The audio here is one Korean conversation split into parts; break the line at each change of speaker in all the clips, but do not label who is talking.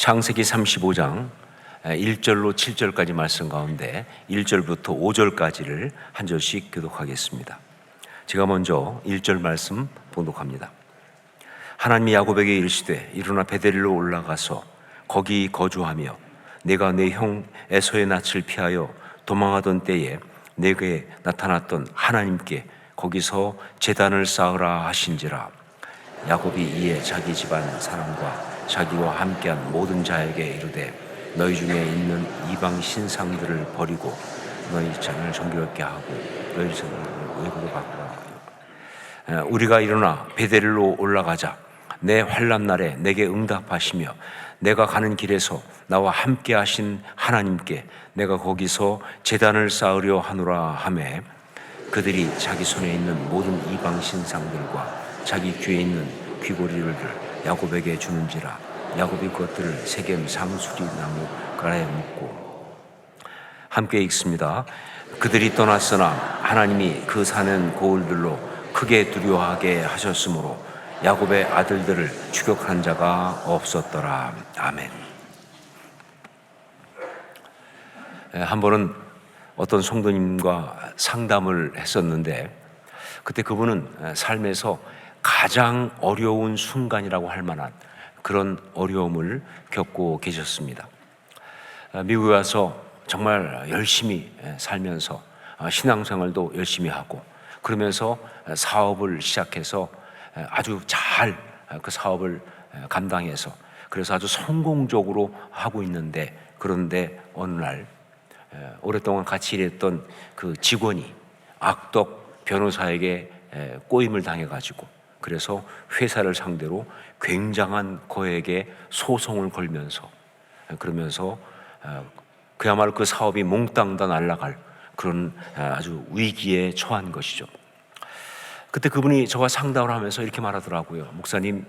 창세기 35장 1절로 7절까지 말씀 가운데 1절부터 5절까지를 한 절씩 교독하겠습니다. 제가 먼저 1절 말씀 봉독합니다. 하나님이 야곱에게 이르시되 일어나 베델로 올라가서 거기 거주하며 내가 내 형 에서의 낯을 피하여 도망하던 때에 내게 나타났던 하나님께 거기서 제단을 쌓으라 하신지라. 야곱이 이에 자기 집안 사람과 자기와 함께한 모든 자에게 이르되 너희 중에 있는 이방 신상들을 버리고 너희 자녀를 정결케 하고 너희 자녀를 의복으로 바꾸라. 우리가 일어나 베델로 올라가자. 내 환난 날에 내게 응답하시며 내가 가는 길에서 나와 함께 하신 하나님께 내가 거기서 제단을 쌓으려 하노라 하매 그들이 자기 손에 있는 모든 이방 신상들과 자기 귀에 있는 귀고리를 야곱에게 주는지라. 야곱이 그것들을 세겜 상수리 나무 가라에 묻고 함께 읽습니다. 그들이 떠났으나 하나님이 그 사는 고을들로 크게 두려워하게 하셨으므로 야곱의 아들들을 추격한 자가 없었더라. 아멘. 한 번은 어떤 성도님과 상담을 했었는데 그때 그분은 삶에서 가장 어려운 순간이라고 할 만한 그런 어려움을 겪고 계셨습니다. 미국에 와서 정말 열심히 살면서 신앙생활도 열심히 하고 그러면서 사업을 시작해서 아주 잘 그 사업을 감당해서 그래서 아주 성공적으로 하고 있는데 그런데 어느 날 오랫동안 같이 일했던 그 직원이 악덕 변호사에게 꼬임을 당해가지고 그래서 회사를 상대로 굉장한 거액의 소송을 걸면서 그러면서 그야말로 그 사업이 몽땅 다 날아갈 그런 아주 위기에 처한 것이죠. 그때 그분이 저와 상담을 하면서 이렇게 말하더라고요. 목사님,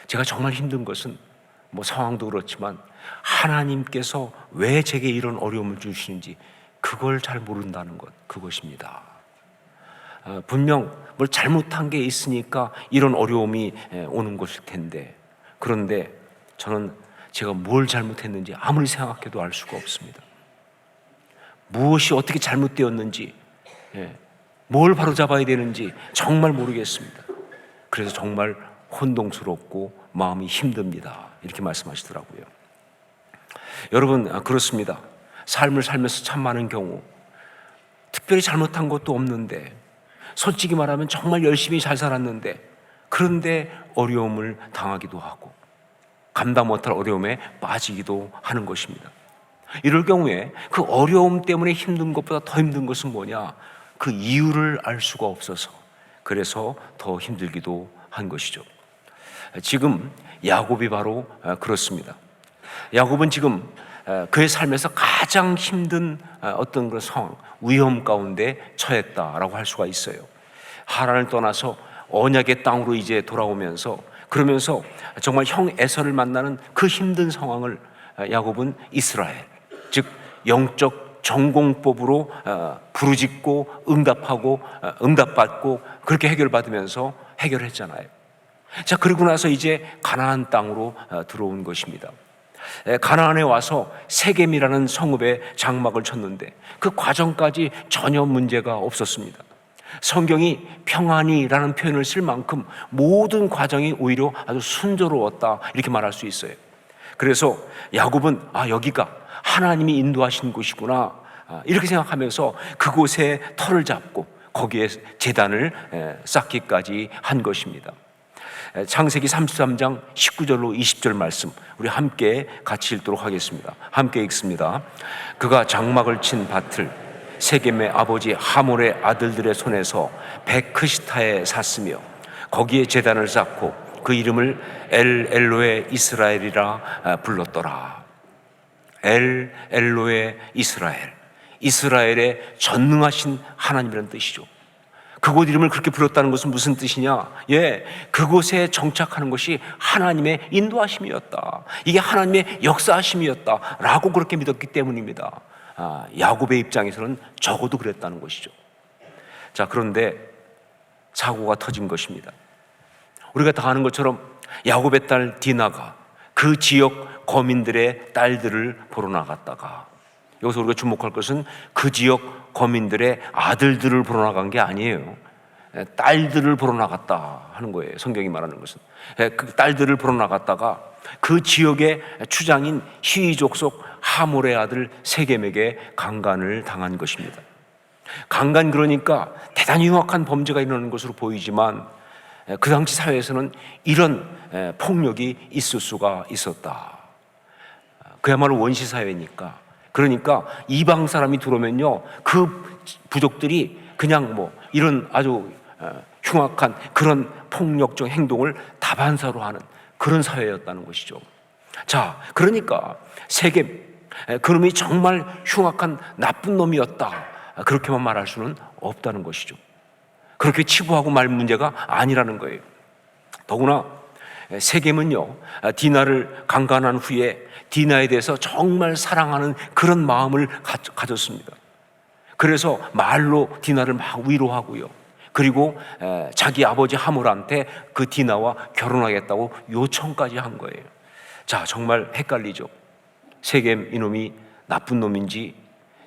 제가 정말 힘든 것은 뭐 상황도 그렇지만 하나님께서 왜 제게 이런 어려움을 주시는지 그걸 잘 모른다는 것, 그것입니다. 분명 뭘 잘못한 게 있으니까 이런 어려움이 오는 것일 텐데 그런데 저는 제가 뭘 잘못했는지 아무리 생각해도 알 수가 없습니다. 무엇이 어떻게 잘못되었는지 뭘 바로잡아야 되는지 정말 모르겠습니다. 그래서 정말 혼동스럽고 마음이 힘듭니다. 이렇게 말씀하시더라고요. 여러분 그렇습니다. 삶을 살면서 참 많은 경우 특별히 잘못한 것도 없는데 솔직히 말하면 정말 열심히 잘 살았는데 그런데 어려움을 당하기도 하고 감당 못할 어려움에 빠지기도 하는 것입니다. 이럴 경우에 그 어려움 때문에 힘든 것보다 더 힘든 것은 뭐냐? 그 이유를 알 수가 없어서 그래서 더 힘들기도 한 것이죠. 지금 야곱이 바로 그렇습니다. 야곱은 지금 그의 삶에서 가장 힘든 어떤 그런 상황, 위험 가운데 처했다라고 할 수가 있어요. 하란을 떠나서 언약의 땅으로 이제 돌아오면서 그러면서 정말 형 에서를 만나는 그 힘든 상황을 야곱은 이스라엘, 즉 영적 전공법으로 부르짖고 응답하고 응답받고 그렇게 해결받으면서 해결했잖아요. 자, 그러고 나서 이제 가나안 땅으로 들어온 것입니다. 가나안에 와서 세겜이라는 성읍에 장막을 쳤는데 그 과정까지 전혀 문제가 없었습니다. 성경이 평안이라는 표현을 쓸 만큼 모든 과정이 오히려 아주 순조로웠다 이렇게 말할 수 있어요. 그래서 야곱은 여기가 하나님이 인도하신 곳이구나 이렇게 생각하면서 그곳에 터를 잡고 거기에 제단을 쌓기까지 한 것입니다. 창세기 33장 19절로 20절 말씀 우리 함께 같이 읽도록 하겠습니다. 함께 읽습니다. 그가 장막을 친 밭을 세겜의 아버지 하몰의 아들들의 손에서 베크시타에 샀으며 거기에 제단을 쌓고 그 이름을 엘 엘로에 이스라엘이라 불렀더라. 엘 엘로에 이스라엘, 이스라엘의 전능하신 하나님이라는 뜻이죠. 그곳 이름을 그렇게 불렀다는 것은 무슨 뜻이냐? 그곳에 정착하는 것이 하나님의 인도하심이었다. 이게 하나님의 역사하심이었다라고 그렇게 믿었기 때문입니다. 야곱의 입장에서는 적어도 그랬다는 것이죠. 자, 그런데 사고가 터진 것입니다. 우리가 다 아는 것처럼 야곱의 딸 디나가 그 지역 거민들의 딸들을 보러 나갔다가, 여기서 우리가 주목할 것은 그 지역 거민들의 아들들을 보러 나간 게 아니에요. 딸들을 보러 나갔다 하는 거예요. 성경이 말하는 것은 그 딸들을 보러 나갔다가 그 지역의 추장인 히위 족속 하몰의 아들 세겜에게 강간을 당한 것입니다. 강간, 그러니까 대단히 흉악한 범죄가 일어나는 것으로 보이지만 그 당시 사회에서는 이런 폭력이 있을 수가 있었다. 그야말로 원시 사회니까. 그러니까 이방 사람이 들어오면요, 그 부족들이 그냥 뭐 이런 아주 흉악한 그런 폭력적 행동을 다반사로 하는 그런 사회였다는 것이죠. 자, 그러니까 세겜, 그놈이 정말 흉악한 나쁜 놈이었다, 그렇게만 말할 수는 없다는 것이죠. 그렇게 치부하고 말 문제가 아니라는 거예요. 더구나 세겜은요, 디나를 강간한 후에 디나에 대해서 정말 사랑하는 그런 마음을 가졌습니다. 그래서 말로 디나를 막 위로하고요, 그리고 자기 아버지 하몰한테 그 디나와 결혼하겠다고 요청까지 한 거예요. 자, 정말 헷갈리죠. 세겜 이놈이 나쁜 놈인지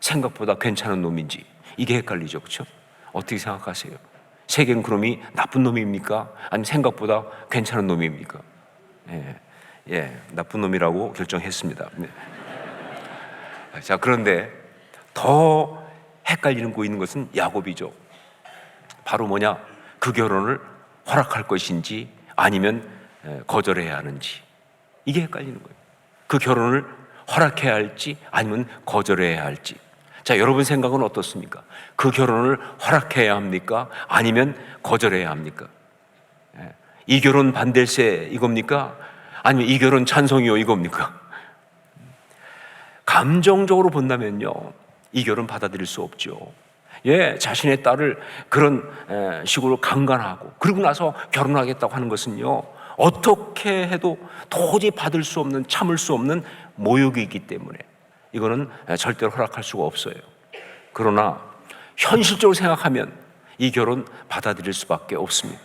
생각보다 괜찮은 놈인지 이게 헷갈리죠, 그렇죠? 어떻게 생각하세요? 세겜 그놈이 나쁜 놈입니까? 아니면 생각보다 괜찮은 놈입니까? 나쁜 놈이라고 결정했습니다. 네. 자, 그런데 더 헷갈리고 있는 것은 야곱이죠. 바로 뭐냐? 그 결혼을 허락할 것인지 아니면 거절해야 하는지, 이게 헷갈리는 거예요. 그 결혼을 허락해야 할지 아니면 거절해야 할지. 자, 여러분 생각은 어떻습니까? 그 결혼을 허락해야 합니까? 아니면 거절해야 합니까? 이 결혼 반댈세 이겁니까? 아니면 이 결혼 찬성이요 이겁니까? 감정적으로 본다면요, 이 결혼 받아들일 수 없죠. 자신의 딸을 그런 식으로 강간하고 그러고 나서 결혼하겠다고 하는 것은요, 어떻게 해도 도저히 받을 수 없는, 참을 수 없는 모욕이 있기 때문에 이거는 절대로 허락할 수가 없어요. 그러나 현실적으로 생각하면 이 결혼 받아들일 수밖에 없습니다.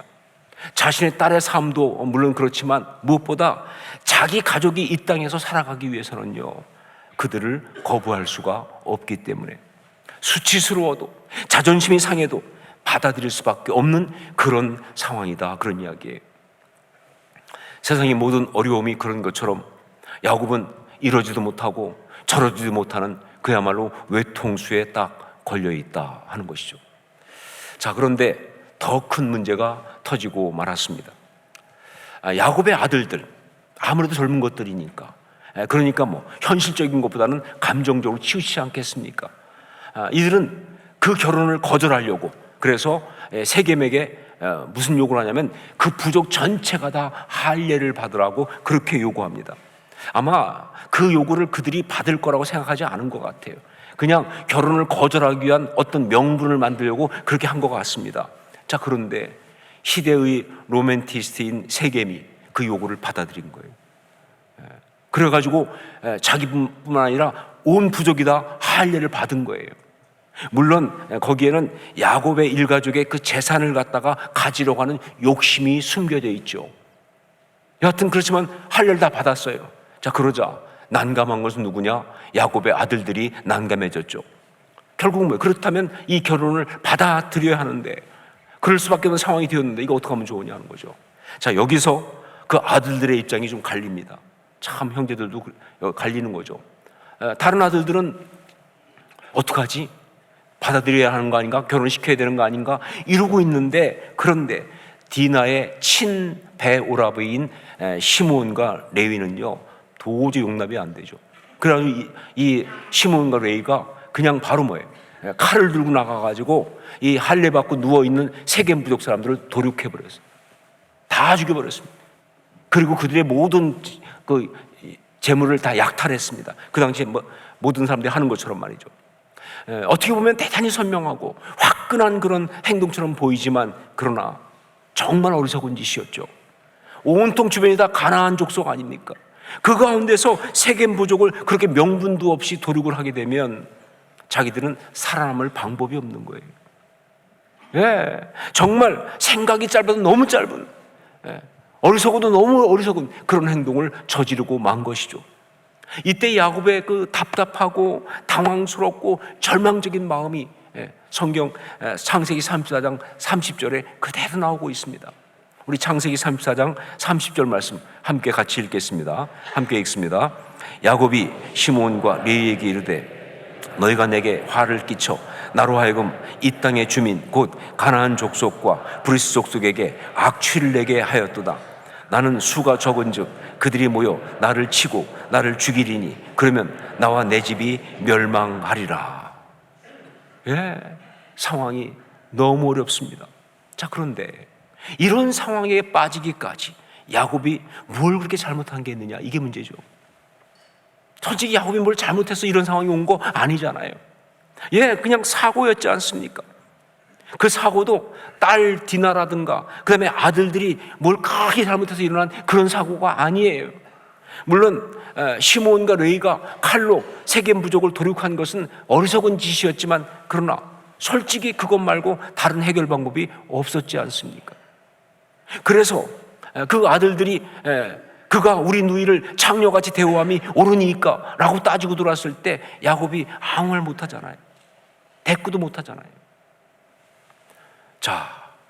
자신의 딸의 삶도 물론 그렇지만 무엇보다 자기 가족이 이 땅에서 살아가기 위해서는요, 그들을 거부할 수가 없기 때문에 수치스러워도 자존심이 상해도 받아들일 수밖에 없는 그런 상황이다, 그런 이야기예요. 세상의 모든 어려움이 그런 것처럼 야곱은 이러지도 못하고 저러지도 못하는 그야말로 외통수에 딱 걸려있다 하는 것이죠. 자, 그런데 더 큰 문제가 터지고 말았습니다. 야곱의 아들들, 아무래도 젊은 것들이니까, 그러니까 뭐 현실적인 것보다는 감정적으로 치우치지 않겠습니까? 이들은 그 결혼을 거절하려고, 그래서 세겜에게 무슨 요구를 하냐면 그 부족 전체가 다 할례를 받으라고 그렇게 요구합니다. 아마 그 요구를 그들이 받을 거라고 생각하지 않은 것 같아요. 그냥 결혼을 거절하기 위한 어떤 명분을 만들려고 그렇게 한 것 같습니다. 자, 그런데 시대의 로맨티스트인 세겜이 그 요구를 받아들인 거예요. 그래가지고 자기뿐만 아니라 온 부족이 다 할례를 받은 거예요. 물론 거기에는 야곱의 일가족의 그 재산을 갖다가 가지려고 하는 욕심이 숨겨져 있죠. 여하튼 그렇지만 할례를 다 받았어요. 자, 그러자 난감한 것은 누구냐? 야곱의 아들들이 난감해졌죠. 결국은 뭐예요? 그렇다면 이 결혼을 받아들여야 하는데, 그럴 수밖에 없는 상황이 되었는데 이거 어떻게 하면 좋으냐 하는 거죠. 자, 여기서 그 아들들의 입장이 좀 갈립니다. 참, 형제들도 갈리는 거죠. 다른 아들들은 어떡하지? 받아들여야 하는 거 아닌가? 결혼시켜야 되는 거 아닌가? 이러고 있는데, 그런데 디나의 친배오라버인 시므온과 레위는요, 도저히 용납이 안 되죠. 그래가지고 이 시므온과 레위가 그냥 바로 뭐예요? 칼을 들고 나가가지고 이 할례 받고 누워있는 세겜 부족 사람들을 도륙해버렸어요. 다 죽여버렸습니다. 그리고 그들의 모든 그 재물을 다 약탈했습니다. 그 당시에 모든 사람들이 하는 것처럼 말이죠. 어떻게 보면 대단히 선명하고 화끈한 그런 행동처럼 보이지만, 그러나 정말 어리석은 짓이었죠. 온통 주변이 다 가나안 족속 아닙니까? 그 가운데서 세겜 부족을 그렇게 명분도 없이 도륙을 하게 되면 자기들은 살아남을 방법이 없는 거예요. 정말 생각이 짧아도 너무 짧은, 어리석어도 너무 어리석은 그런 행동을 저지르고 만 것이죠. 이때 야곱의 그 답답하고 당황스럽고 절망적인 마음이 성경 창세기 34장 30절에 그대로 나오고 있습니다. 우리 창세기 34장 30절 말씀 함께 같이 읽겠습니다. 함께 읽습니다. 야곱이 시몬과 레위에게 이르되 너희가 내게 화를 끼쳐 나로 하여금 이 땅의 주민 곧 가나안 족속과 브리스 족속에게 악취를 내게 하였도다. 나는 수가 적은즉 그들이 모여 나를 치고 나를 죽이리니 그러면 나와 내 집이 멸망하리라. 상황이 너무 어렵습니다. 자, 그런데 이런 상황에 빠지기까지 야곱이 뭘 그렇게 잘못한 게 있느냐, 이게 문제죠. 솔직히 야곱이 뭘 잘못해서 이런 상황이 온 거 아니잖아요. 그냥 사고였지 않습니까? 그 사고도 딸 디나라든가 그 다음에 아들들이 뭘 크게 잘못해서 일어난 그런 사고가 아니에요. 물론 시몬과 레위가 칼로 세겜 부족을 도륙한 것은 어리석은 짓이었지만 그러나 솔직히 그것 말고 다른 해결 방법이 없었지 않습니까? 그래서 그 아들들이 그가 우리 누이를 창녀같이 대우함이 옳으니까 라고 따지고 들어왔을 때 야곱이 아무 말 못하잖아요. 대꾸도 못하잖아요. 자,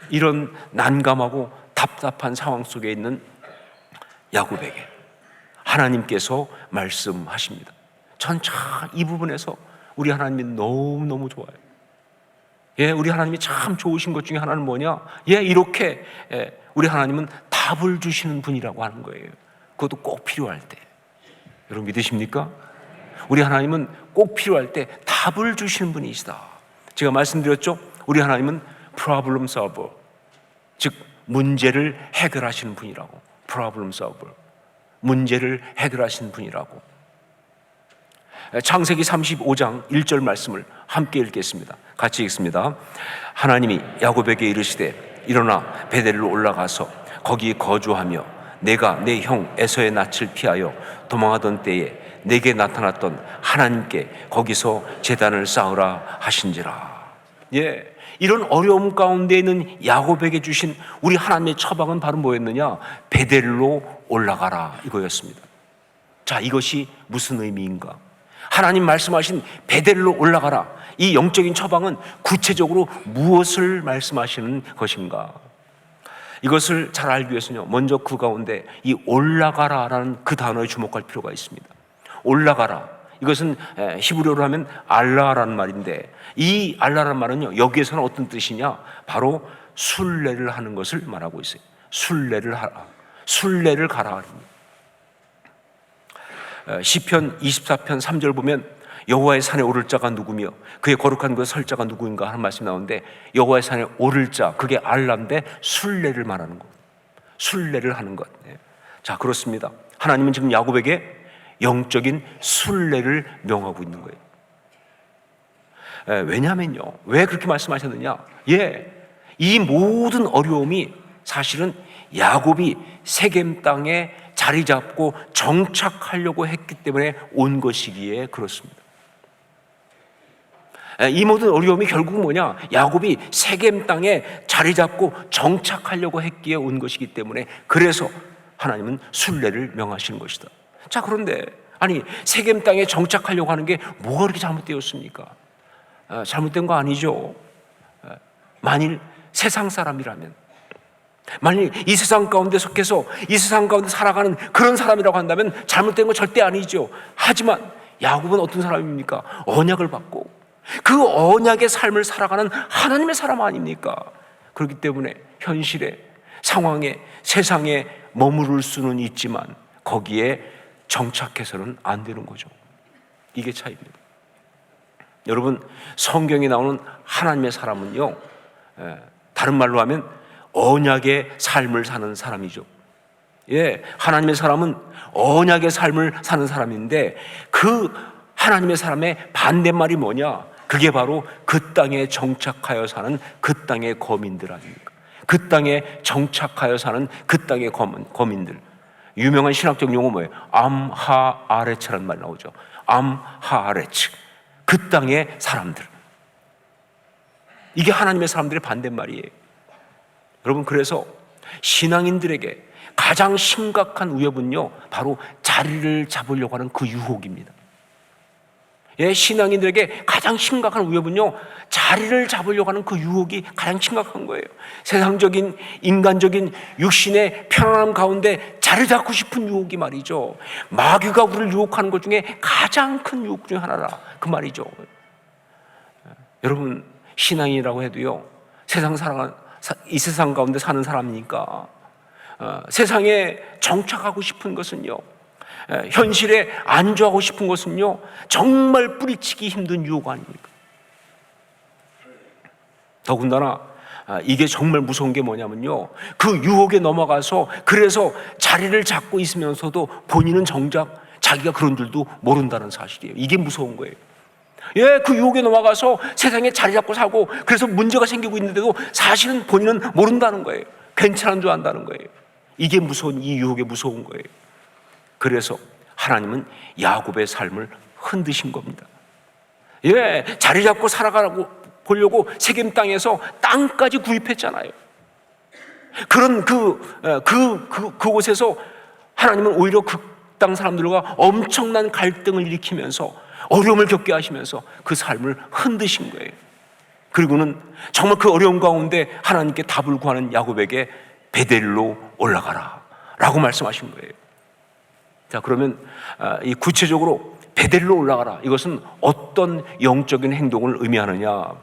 이런 난감하고 답답한 상황 속에 있는 야곱에게 하나님께서 말씀하십니다. 전 참 이 부분에서 우리 하나님이 너무너무 좋아요. 우리 하나님이 참 좋으신 것 중에 하나는 뭐냐? 이렇게 우리 하나님은 답을 주시는 분이라고 하는 거예요. 그것도 꼭 필요할 때. 여러분 믿으십니까? 우리 하나님은 꼭 필요할 때 답을 주시는 분이시다. 제가 말씀드렸죠? 우리 하나님은 problem solver, 즉 문제를 해결하시는 분이라고. problem solver, 문제를 해결하시는 분이라고. 창세기 35장 1절 말씀을 함께 읽겠습니다. 같이 읽습니다. 하나님이 야곱에게 이르시되 일어나 베델로 올라가서 거기 거주하며 내가 내 형 에서의 낯을 피하여 도망하던 때에 내게 나타났던 하나님께 거기서 제단을 쌓으라 하신지라. 이런 어려움 가운데 있는 야곱에게 주신 우리 하나님의 처방은 바로 뭐였느냐? 베델로 올라가라, 이거였습니다. 자, 이것이 무슨 의미인가? 하나님 말씀하신 베델로 올라가라, 이 영적인 처방은 구체적으로 무엇을 말씀하시는 것인가? 이것을 잘 알기 위해서는요, 먼저 그 가운데 이 올라가라라는 그 단어에 주목할 필요가 있습니다. 올라가라, 이것은 히브리어로 하면 알라라는 말인데, 이 알라라는 말은요, 여기에서는 어떤 뜻이냐? 바로 순례를 하는 것을 말하고 있어요. 순례를 하라, 순례를 가라. 시편 24편 3절 보면 여호와의 산에 오를 자가 누구며 그의 거룩한 곳에 설 자가 누구인가 하는 말씀이 나오는데, 여호와의 산에 오를 자, 그게 알라인데 순례를 말하는 것, 순례를 하는 것. 자, 그렇습니다. 하나님은 지금 야곱에게 영적인 순례를 명하고 있는 거예요. 왜냐면요, 왜 그렇게 말씀하셨느냐? 이 모든 어려움이 사실은 야곱이 세겜 땅에 자리 잡고 정착하려고 했기 때문에 온 것이기에 그렇습니다. 이 모든 어려움이 결국 뭐냐? 야곱이 세겜 땅에 자리 잡고 정착하려고 했기에 온 것이기 때문에, 그래서 하나님은 순례를 명하시는 것이다. 자, 그런데 아니, 세겜 땅에 정착하려고 하는 게 뭐가 그렇게 잘못되었습니까? 잘못된 거 아니죠. 만일 세상 사람이라면, 만일 이 세상 가운데 속해서 이 세상 가운데 살아가는 그런 사람이라고 한다면 잘못된 거 절대 아니죠. 하지만 야곱은 어떤 사람입니까? 언약을 받고 그 언약의 삶을 살아가는 하나님의 사람 아닙니까? 그렇기 때문에 현실에, 상황에, 세상에 머무를 수는 있지만 거기에 정착해서는 안 되는 거죠. 이게 차이입니다. 여러분, 성경에 나오는 하나님의 사람은요, 다른 말로 하면 언약의 삶을 사는 사람이죠. 하나님의 사람은 언약의 삶을 사는 사람인데, 그 하나님의 사람의 반대말이 뭐냐? 그게 바로 그 땅에 정착하여 사는 그 땅의 거민들 아닙니까? 그 땅에 정착하여 사는 그 땅의 거민들. 유명한 신학적 용어 뭐예요? 암하아레츠라는 말이 나오죠. 암하아레츠, 그 땅의 사람들. 이게 하나님의 사람들의 반대말이에요. 여러분, 그래서 신앙인들에게 가장 심각한 위협은요, 바로 자리를 잡으려고 하는 그 유혹입니다. 신앙인들에게 가장 심각한 위협은요, 자리를 잡으려고 하는 그 유혹이 가장 심각한 거예요. 세상적인, 인간적인 육신의 편안함 가운데 자리 잡고 싶은 유혹이 말이죠, 마귀가 우리를 유혹하는 것 중에 가장 큰 유혹 중에 하나라, 그 말이죠. 여러분, 신앙인이라고 해도요, 이 세상 가운데 사는 사람이니까 세상에 정착하고 싶은 것은요, 현실에 안주하고 싶은 것은요, 정말 뿌리치기 힘든 유혹 아닙니까? 더군다나 이게 정말 무서운 게 뭐냐면요, 그 유혹에 넘어가서 그래서 자리를 잡고 있으면서도 본인은 정작 자기가 그런 줄도 모른다는 사실이에요. 이게 무서운 거예요. 그 유혹에 넘어가서 세상에 자리 잡고 살고 그래서 문제가 생기고 있는데도 사실은 본인은 모른다는 거예요. 괜찮은 줄 안다는 거예요. 이게 무서운, 이 유혹이 무서운 거예요. 그래서 하나님은 야곱의 삶을 흔드신 겁니다. 자리 잡고 살아가라고 보려고 세겜 땅에서 땅까지 구입했잖아요. 그런 그곳에서 하나님은 오히려 그 땅 사람들과 엄청난 갈등을 일으키면서 어려움을 겪게 하시면서 그 삶을 흔드신 거예요. 그리고는 정말 그 어려움 가운데 하나님께 답을 구하는 야곱에게 베델로 올라가라 라고 말씀하신 거예요. 자, 그러면 이 구체적으로 베델로 올라가라, 이것은 어떤 영적인 행동을 의미하느냐?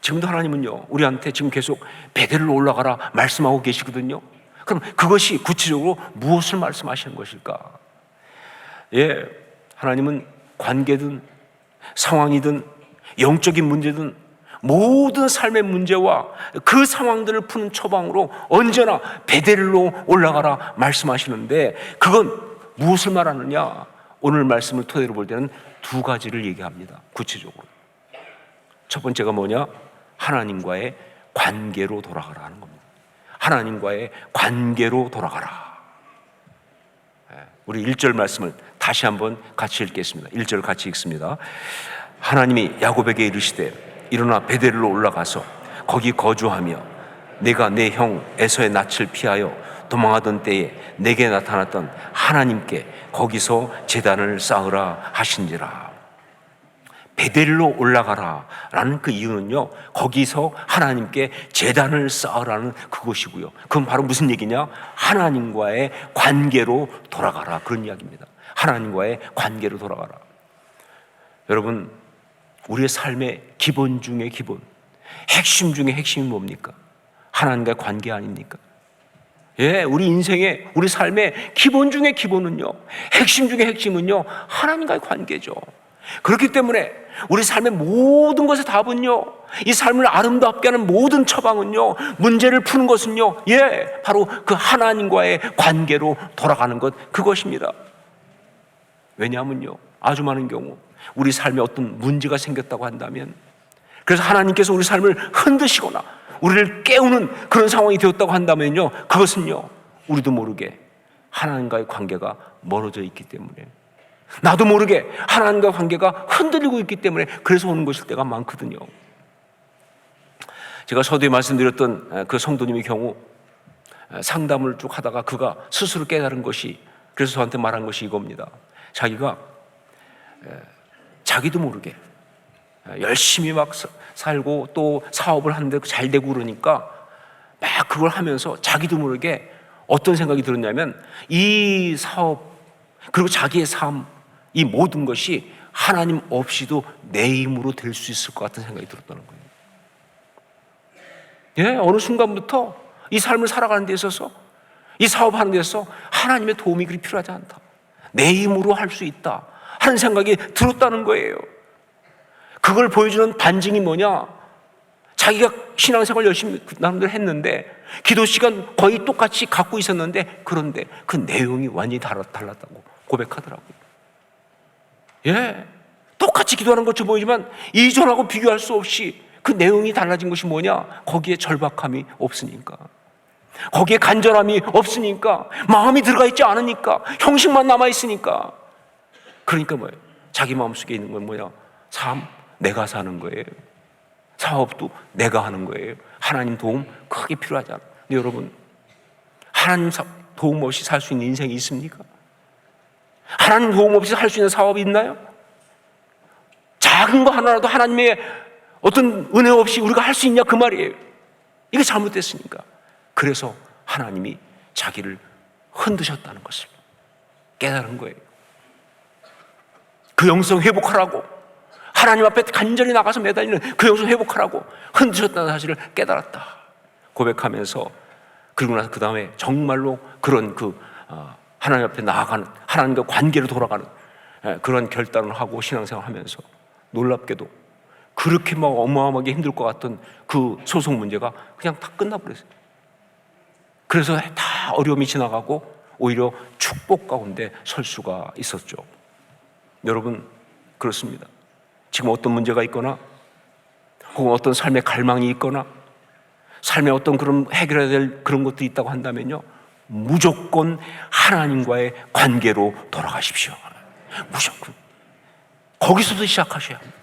지금도 하나님은요, 우리한테 지금 계속 베델로 올라가라 말씀하고 계시거든요. 그럼 그것이 구체적으로 무엇을 말씀하시는 것일까? 하나님은 관계든 상황이든 영적인 문제든 모든 삶의 문제와 그 상황들을 푸는 처방으로 언제나 베델로 올라가라 말씀하시는데, 그건 무엇을 말하느냐? 오늘 말씀을 토대로 볼 때는 두 가지를 얘기합니다. 구체적으로 첫 번째가 뭐냐? 하나님과의 관계로 돌아가라 하는 겁니다. 하나님과의 관계로 돌아가라. 우리 1절 말씀을 다시 한번 같이 읽겠습니다. 1절 같이 읽습니다. 하나님이 야곱에게 이르시되 일어나 베델로 올라가서 거기 거주하며 내가 내 형 에서의 낯을 피하여 도망하던 때에 내게 나타났던 하나님께 거기서 제단을 쌓으라 하신지라. 베델로 올라가라 라는 그 이유는요, 거기서 하나님께 제단을 쌓으라는 그것이고요. 그건 바로 무슨 얘기냐? 하나님과의 관계로 돌아가라, 그런 이야기입니다. 하나님과의 관계로 돌아가라. 여러분, 우리의 삶의 기본 중에 기본, 핵심 중에 핵심이 뭡니까? 하나님과의 관계 아닙니까? 우리 인생의, 우리 삶의 기본 중에 기본은요, 핵심 중에 핵심은요, 하나님과의 관계죠. 그렇기 때문에 우리 삶의 모든 것의 답은요, 이 삶을 아름답게 하는 모든 처방은요, 문제를 푸는 것은요, 바로 그 하나님과의 관계로 돌아가는 것, 그것입니다. 왜냐하면요, 아주 많은 경우 우리 삶에 어떤 문제가 생겼다고 한다면, 그래서 하나님께서 우리 삶을 흔드시거나 우리를 깨우는 그런 상황이 되었다고 한다면요, 그것은요, 우리도 모르게 하나님과의 관계가 멀어져 있기 때문에, 나도 모르게 하나님과 관계가 흔들리고 있기 때문에 그래서 오는 것일 때가 많거든요. 제가 서두에 말씀드렸던 그 성도님의 경우 상담을 쭉 하다가 그가 스스로 깨달은 것이, 그래서 저한테 말한 것이 이겁니다. 자기가 자기도 모르게 열심히 막 살고 또 사업을 하는데 잘 되고 그러니까 막 그걸 하면서 자기도 모르게 어떤 생각이 들었냐면, 이 사업 그리고 자기의 삶, 이 모든 것이 하나님 없이도 내 힘으로 될 수 있을 것 같은 생각이 들었다는 거예요. 어느 순간부터 이 삶을 살아가는 데 있어서, 이 사업하는 데 있어서 하나님의 도움이 그리 필요하지 않다, 내 힘으로 할 수 있다 하는 생각이 들었다는 거예요. 그걸 보여주는 반증이 뭐냐? 자기가 신앙생활 열심히 나름대로 했는데, 기도 시간 거의 똑같이 갖고 있었는데, 그런데 그 내용이 완전히 달랐다고 고백하더라고요. 똑같이 기도하는 것처럼 보이지만 이전하고 비교할 수 없이 그 내용이 달라진 것이 뭐냐? 거기에 절박함이 없으니까, 거기에 간절함이 없으니까, 마음이 들어가 있지 않으니까, 형식만 남아있으니까. 그러니까 뭐예요? 자기 마음속에 있는 건 뭐야? 삶, 내가 사는 거예요. 사업도 내가 하는 거예요. 하나님 도움 크게 필요하지 않아요. 근데 여러분, 하나님 도움 없이 살 수 있는 인생이 있습니까? 하나님 도움 없이 할 수 있는 사업이 있나요? 작은 거 하나라도 하나님의 어떤 은혜 없이 우리가 할 수 있냐 그 말이에요. 이게 잘못됐으니까. 그래서 하나님이 자기를 흔드셨다는 것을 깨달은 거예요. 그 영성 회복하라고, 하나님 앞에 간절히 나가서 매달리는 그 영성 회복하라고 흔드셨다는 사실을 깨달았다 고백하면서, 그리고 나서 그 다음에 정말로 그런 하나님 앞에 나아가는, 하나님과 관계로 돌아가는 그런 결단을 하고 신앙생활을 하면서 놀랍게도 그렇게 막 어마어마하게 힘들 것 같던 그 소송 문제가 그냥 다 끝나버렸어요. 그래서 다 어려움이 지나가고 오히려 축복 가운데 설 수가 있었죠. 여러분, 그렇습니다. 지금 어떤 문제가 있거나 혹은 어떤 삶의 갈망이 있거나 삶에 어떤 그런 해결해야 될 그런 것도 있다고 한다면요, 무조건 하나님과의 관계로 돌아가십시오. 무조건 거기서부터 시작하셔야 합니다.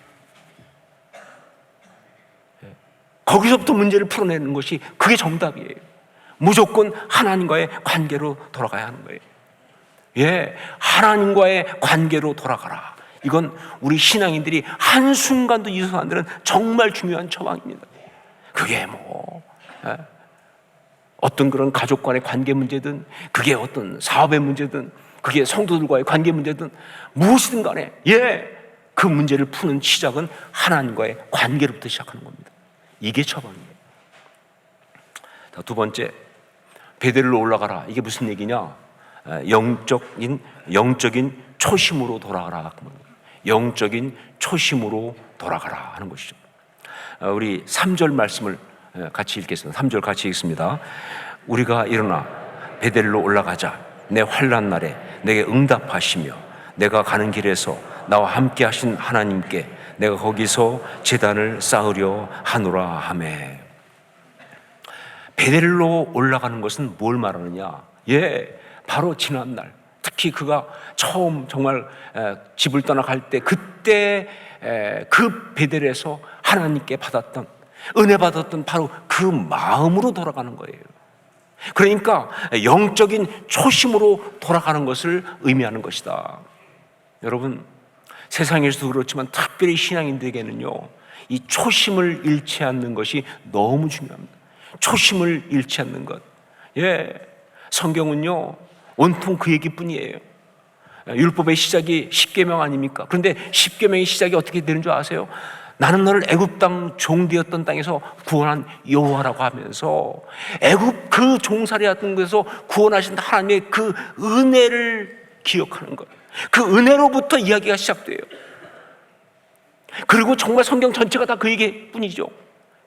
거기서부터 문제를 풀어내는 것이 그게 정답이에요. 무조건 하나님과의 관계로 돌아가야 하는 거예요. 예, 하나님과의 관계로 돌아가라. 이건 우리 신앙인들이 한순간도 잊어서는 안 되는 정말 중요한 처방입니다. 그게 어떤 그런 가족 간의 관계 문제든, 그게 어떤 사업의 문제든, 그게 성도들과의 관계 문제든 무엇이든 간에, 그 문제를 푸는 시작은 하나님과의 관계로부터 시작하는 겁니다. 이게 처방이에요. 자, 두 번째, 베델로 올라가라. 이게 무슨 얘기냐? 영적인 초심으로 돌아가라. 영적인 초심으로 돌아가라 하는 것이죠. 우리 3절 말씀을 같이 읽겠습니다. 3절 같이 읽습니다. 우리가 일어나 베델로 올라가자. 내 환난 날에 내게 응답하시며 내가 가는 길에서 나와 함께 하신 하나님께 내가 거기서 제단을 쌓으려 하노라 하매. 베델로 올라가는 것은 뭘 말하느냐? 바로 지난날, 특히 그가 처음 정말 집을 떠나갈 때, 그때 그 베델에서 하나님께 받았던, 은혜 받았던 바로 그 마음으로 돌아가는 거예요. 그러니까 영적인 초심으로 돌아가는 것을 의미하는 것이다. 여러분, 세상에서도 그렇지만 특별히 신앙인들에게는요, 이 초심을 잃지 않는 것이 너무 중요합니다. 초심을 잃지 않는 것. 성경은요, 온통 그 얘기뿐이에요. 율법의 시작이 십계명 아닙니까? 그런데 십계명의 시작이 어떻게 되는 줄 아세요? 나는 너를 애굽 땅 종되었던 땅에서 구원한 여호와라고 하면서, 애굽 그 종살이였던 곳에서 구원하신 하나님의 그 은혜를 기억하는 것, 그 은혜로부터 이야기가 시작돼요. 그리고 정말 성경 전체가 다 그 얘기뿐이죠.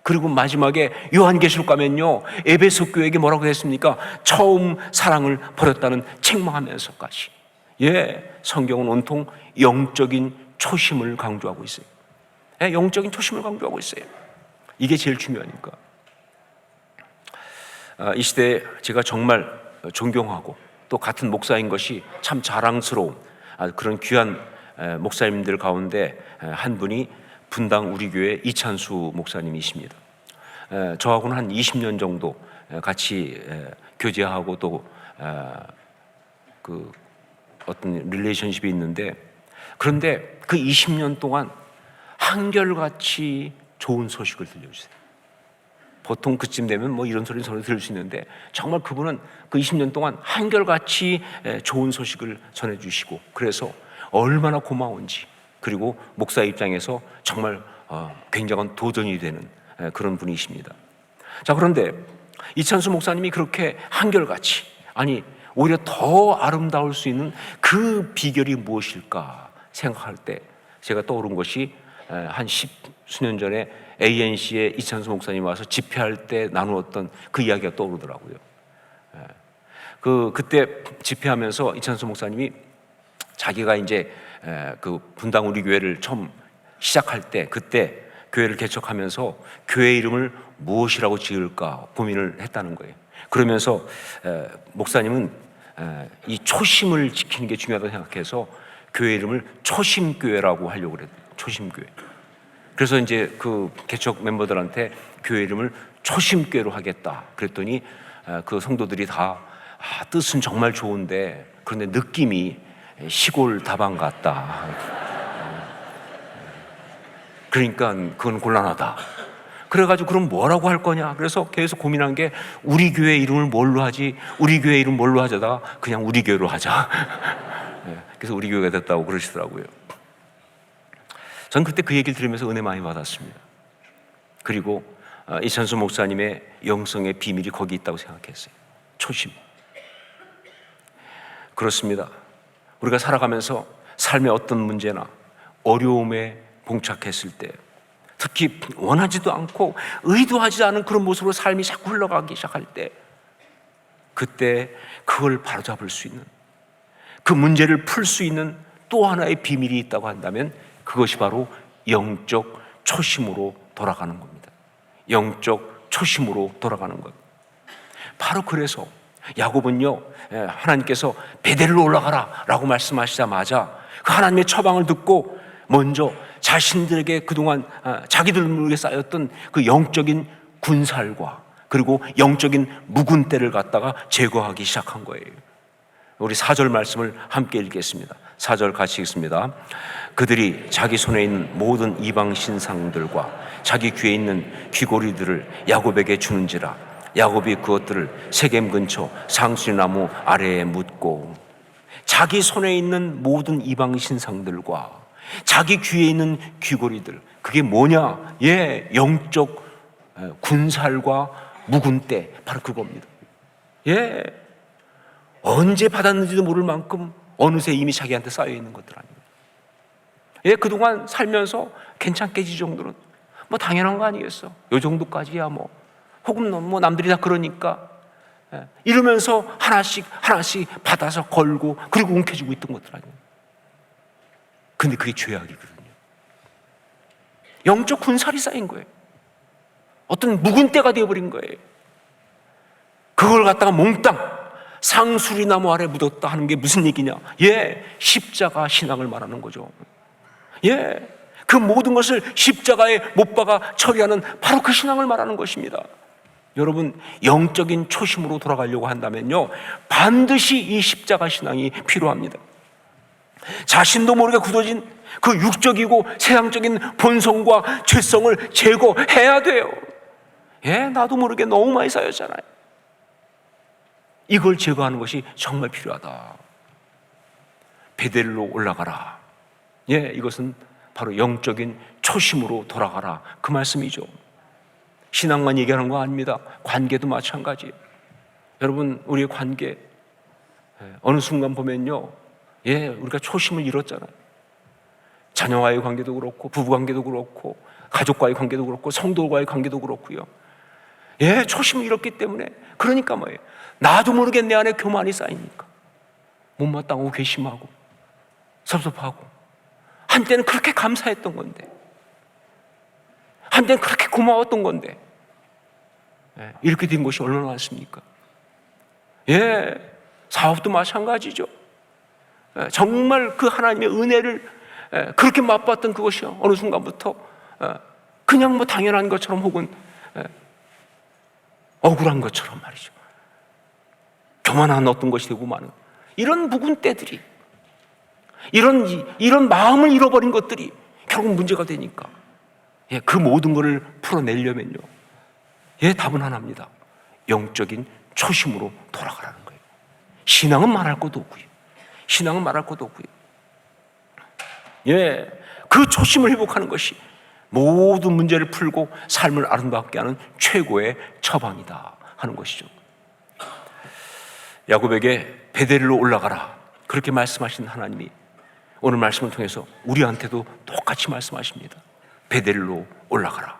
그리고 마지막에 요한계시록 가면요, 에베소 교회에게 뭐라고 했습니까? 처음 사랑을 버렸다는 책망하면서까지. 성경은 온통 영적인 초심을 강조하고 있어요. 영적인 초심을 강조하고 있어요. 이게 제일 중요하니까. 이 시대에 제가 정말 존경하고 또 같은 목사인 것이 참 자랑스러운 그런 귀한 목사님들 가운데 한 분이 분당 우리 교회 이찬수 목사님이십니다. 저하고는 한 20년 정도 같이 교제하고 또 그 어떤 릴레이션십이 있는데, 그런데 그 20년 동안 한결같이 좋은 소식을 들려주세요. 보통 그쯤 되면 이런 소리 들을 수 있는데, 정말 그분은 그 20년 동안 한결같이 좋은 소식을 전해주시고, 그래서 얼마나 고마운지, 그리고 목사 입장에서 정말 굉장한 도전이 되는 그런 분이십니다. 자, 그런데 이찬수 목사님이 그렇게 한결같이, 아니 오히려 더 아름다울 수 있는 그 비결이 무엇일까 생각할 때 제가 떠오른 것이 한 10수년 전에 ANC에 이찬수 목사님 와서 집회할 때 나누었던 그 이야기가 떠오르더라고요. 그때 집회하면서 이찬수 목사님이 자기가 이제 그 분당 우리 교회를 처음 시작할 때, 그때 교회를 개척하면서 교회 이름을 무엇이라고 지을까 고민을 했다는 거예요. 그러면서 목사님은 이 초심을 지키는 게 중요하다고 생각해서 교회 이름을 초심교회라고 하려고 그랬어요. 초심교회. 그래서 이제 그 개척 멤버들한테 교회 이름을 초심교회로 하겠다 그랬더니 그 성도들이 다 뜻은 정말 좋은데, 그런데 느낌이 시골 다방 같다. 그러니까 그건 곤란하다. 그래가지고 그럼 뭐라고 할 거냐? 그래서 계속 고민한 게 우리 교회 이름을 뭘로 하지? 우리 교회 이름 뭘로 하자다가 그냥 우리 교회로 하자. 그래서 우리 교회가 됐다고 그러시더라고요. 전 그때 그 얘기를 들으면서 은혜 많이 받았습니다. 그리고 이찬수 목사님의 영성의 비밀이 거기 있다고 생각했어요. 초심. 그렇습니다. 우리가 살아가면서 삶의 어떤 문제나 어려움에 봉착했을 때, 특히 원하지도 않고 의도하지 않은 그런 모습으로 삶이 자꾸 흘러가기 시작할 때, 그때 그걸 바로잡을 수 있는, 그 문제를 풀 수 있는 또 하나의 비밀이 있다고 한다면 그것이 바로 영적 초심으로 돌아가는 겁니다. 영적 초심으로 돌아가는 것. 바로 그래서 야곱은요, 하나님께서 베델로 올라가라 라고 말씀하시자마자 그 하나님의 처방을 듣고 먼저 자신들에게 그동안 자기들에게 쌓였던 그 영적인 군살과 그리고 영적인 묵은 때를 갖다가 제거하기 시작한 거예요. 우리 4절 말씀을 함께 읽겠습니다. 4절 같이 읽습니다. 그들이 자기 손에 있는 모든 이방 신상들과 자기 귀에 있는 귀고리들을 야곱에게 주는지라 야곱이 그것들을 세겜 근처 상수리나무 아래에 묻고, 자기 손에 있는 모든 이방 신상들과 자기 귀에 있는 귀고리들, 그게 뭐냐? 영적 군살과 묵은 때, 바로 그겁니다. 언제 받았는지도 모를 만큼 어느새 이미 자기한테 쌓여 있는 것들 아닙니까? 그동안 살면서 괜찮게 지 정도는 뭐 당연한 거 아니겠어? 요 정도까지야 뭐, 혹은 뭐 남들이 다 그러니까 이러면서 하나씩 받아서 걸고 그리고 움켜쥐고 있던 것들 아니에요. 근데 그게 죄악이거든요. 영적 군살이 쌓인 거예요. 어떤 묵은 때가 되어버린 거예요. 그걸 갖다가 몽땅 상수리나무 아래 묻었다 하는 게 무슨 얘기냐? 십자가 신앙을 말하는 거죠. 그 모든 것을 십자가에 못 박아 처리하는 바로 그 신앙을 말하는 것입니다. 여러분, 영적인 초심으로 돌아가려고 한다면요, 반드시 이 십자가 신앙이 필요합니다. 자신도 모르게 굳어진 그 육적이고 세상적인 본성과 죄성을 제거해야 돼요. 나도 모르게 너무 많이 쌓였잖아요. 이걸 제거하는 것이 정말 필요하다. 베델로 올라가라. 이것은 바로 영적인 초심으로 돌아가라, 그 말씀이죠. 신앙만 얘기하는 거 아닙니다. 관계도 마찬가지예요. 여러분, 우리의 관계 어느 순간 보면요, 우리가 초심을 잃었잖아요. 자녀와의 관계도 그렇고, 부부관계도 그렇고, 가족과의 관계도 그렇고, 성도와의 관계도 그렇고요. 초심을 잃었기 때문에, 그러니까 뭐예요? 나도 모르게 내 안에 교만이 쌓이니까 못마땅하고 괘씸하고 섭섭하고, 한때는 그렇게 감사했던 건데, 한때는 그렇게 고마웠던 건데, 이렇게 된 것이 얼마나 많습니까? 사업도 마찬가지죠. 정말 그 하나님의 은혜를 그렇게 맛봤던 그것이요, 어느 순간부터 그냥 뭐 당연한 것처럼 혹은 억울한 것처럼 말이죠, 교만한 어떤 것이 되고 마는 이런 묵은 때들이, 이런 마음을 잃어버린 것들이 결국 문제가 되니까, 그 모든 것을 풀어내려면요, 답은 하나입니다. 영적인 초심으로 돌아가라는 거예요. 신앙은 말할 것도 없고요. 신앙은 말할 것도 없고요. 그 초심을 회복하는 것이 모든 문제를 풀고 삶을 아름답게 하는 최고의 처방이다 하는 것이죠. 야곱에게 베델로 올라가라, 그렇게 말씀하신 하나님이 오늘 말씀을 통해서 우리한테도 똑같이 말씀하십니다. 베델로 올라가라.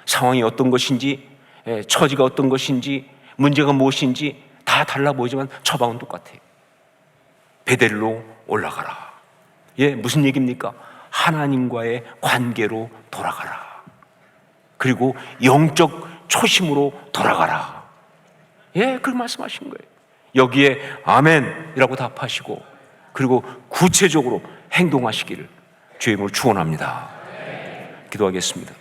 상황이 어떤 것인지, 처지가 어떤 것인지, 문제가 무엇인지 다 달라 보이지만 처방은 똑같아요. 베델로 올라가라. 무슨 얘기입니까? 하나님과의 관계로 돌아가라. 그리고 영적 초심으로 돌아가라. 그렇게 말씀하신 거예요. 여기에 아멘이라고 답하시고, 그리고 구체적으로 행동하시기를 주의 이름으로 축원합니다. 기도하겠습니다.